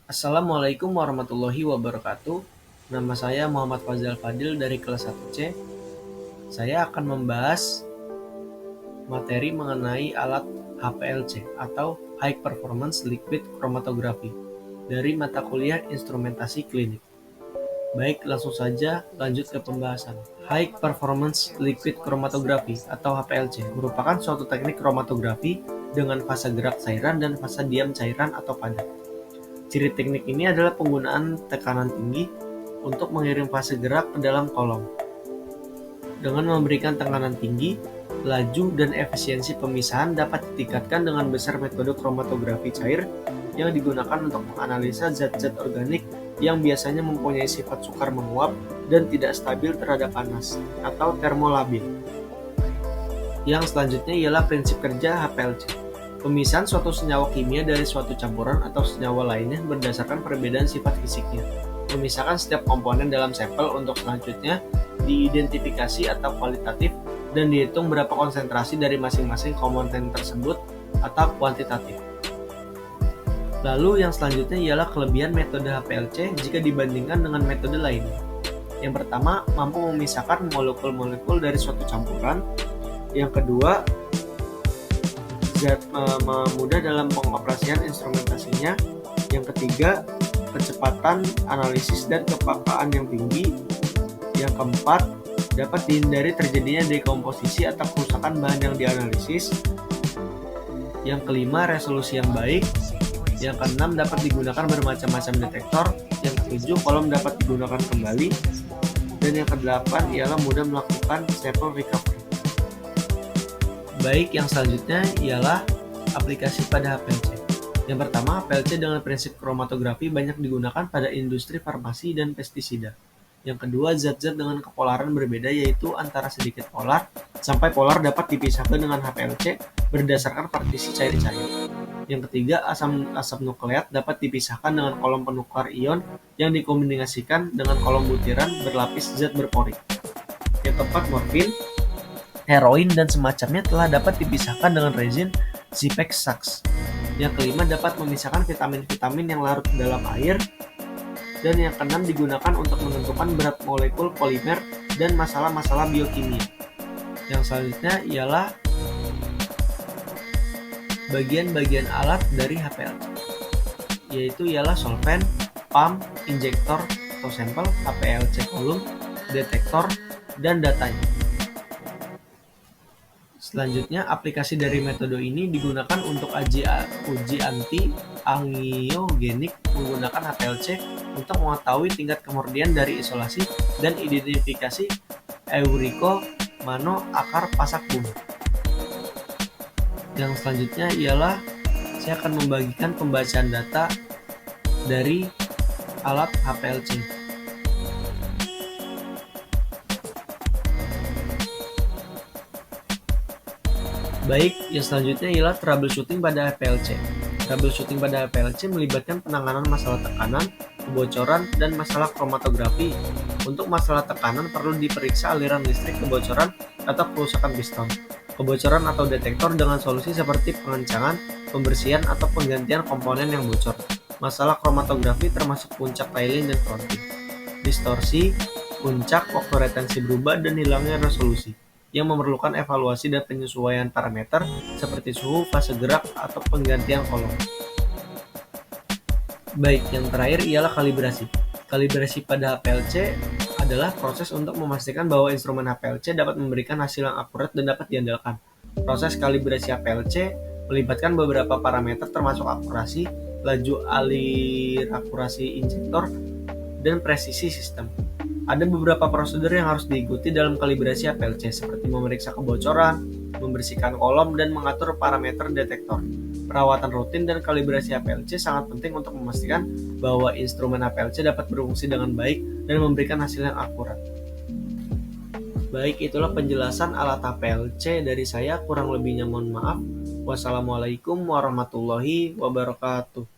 Assalamualaikum warahmatullahi wabarakatuh. Nama saya Muhammad Fazal Fadil dari kelas 1C. Saya akan membahas materi mengenai alat HPLC atau High Performance Liquid Chromatography dari mata kuliah Instrumentasi Klinik. Baik, langsung saja lanjut ke pembahasan. High Performance Liquid Chromatography atau HPLC merupakan suatu teknik kromatografi dengan fase gerak cairan dan fase diam cairan atau padat. Ciri teknik ini adalah penggunaan tekanan tinggi untuk mengirim fase gerak ke dalam kolom. Dengan memberikan tekanan tinggi, laju dan efisiensi pemisahan dapat ditingkatkan dengan besar metode kromatografi cair yang digunakan untuk menganalisa zat-zat organik yang biasanya mempunyai sifat sukar menguap dan tidak stabil terhadap panas atau termolabil. Yang selanjutnya ialah prinsip kerja HPLC. Pemisahan suatu senyawa kimia dari suatu campuran atau senyawa lainnya berdasarkan perbedaan sifat fisiknya. Memisahkan setiap komponen dalam sampel untuk selanjutnya diidentifikasi atau kualitatif dan dihitung berapa konsentrasi dari masing-masing komponen tersebut atau kuantitatif. Lalu yang selanjutnya ialah kelebihan metode HPLC jika dibandingkan dengan metode lainnya. Yang pertama, mampu memisahkan molekul-molekul dari suatu campuran. Yang kedua, mudah dalam pengoperasian instrumentasinya. Yang ketiga, kecepatan analisis dan kepekaan yang tinggi. Yang keempat, dapat dihindari terjadinya dekomposisi atau kerusakan bahan yang dianalisis. Yang kelima, resolusi yang baik. Yang keenam, dapat digunakan bermacam-macam detektor. Yang ketujuh, kolom dapat digunakan kembali. Dan yang kedelapan ialah mudah melakukan sample recovery. Baik, yang selanjutnya ialah aplikasi pada HPLC. Yang pertama, HPLC dengan prinsip kromatografi banyak digunakan pada industri farmasi dan pestisida. Yang kedua, zat-zat dengan kepolaran berbeda yaitu antara sedikit polar sampai polar dapat dipisahkan dengan HPLC berdasarkan partisi cair-cair. Yang ketiga, asam nukleat dapat dipisahkan dengan kolom penukar ion yang dikombinasikan dengan kolom butiran berlapis zat berporik. Yang keempat, morfin, heroin dan semacamnya telah dapat dipisahkan dengan rezin Zipex-Sachs. Yang kelima, dapat memisahkan vitamin-vitamin yang larut dalam air. Dan yang keenam, digunakan untuk menentukan berat molekul polimer dan masalah-masalah biokimia. Yang selanjutnya ialah bagian-bagian alat dari HPLC, yaitu ialah solvent, pump, injektor atau sampel, HPLC kolom, detektor, dan datanya. Selanjutnya, aplikasi dari metode ini digunakan untuk uji anti-angiogenik menggunakan HPLC untuk mengetahui tingkat kemurnian dari isolasi dan identifikasi Eurico mano akar pasak bunga. Yang selanjutnya ialah saya akan membagikan pembacaan data dari alat HPLC. Baik, yang selanjutnya ialah troubleshooting pada HPLC. Troubleshooting pada HPLC melibatkan penanganan masalah tekanan, kebocoran, dan masalah kromatografi. Untuk masalah tekanan perlu diperiksa aliran listrik, kebocoran, atau kerusakan piston, kebocoran atau detektor dengan solusi seperti pengencangan, pembersihan, atau penggantian komponen yang bocor. Masalah kromatografi termasuk puncak tiling dan fronting, distorsi, puncak, waktu retensi berubah, dan hilangnya resolusi, yang memerlukan evaluasi dan penyesuaian parameter seperti suhu, fase gerak, atau penggantian kolom. Baik, yang terakhir ialah kalibrasi. Kalibrasi pada HPLC adalah proses untuk memastikan bahwa instrumen HPLC dapat memberikan hasil yang akurat dan dapat diandalkan. Proses kalibrasi HPLC melibatkan beberapa parameter termasuk akurasi, laju alir akurasi injektor, dan presisi sistem. Ada beberapa prosedur yang harus diikuti dalam kalibrasi HPLC seperti memeriksa kebocoran, membersihkan kolom, dan mengatur parameter detektor. Perawatan rutin dan kalibrasi HPLC sangat penting untuk memastikan bahwa instrumen HPLC dapat berfungsi dengan baik dan memberikan hasil yang akurat. Baik, itulah penjelasan alat HPLC dari saya, kurang lebihnya mohon maaf. Wassalamualaikum warahmatullahi wabarakatuh.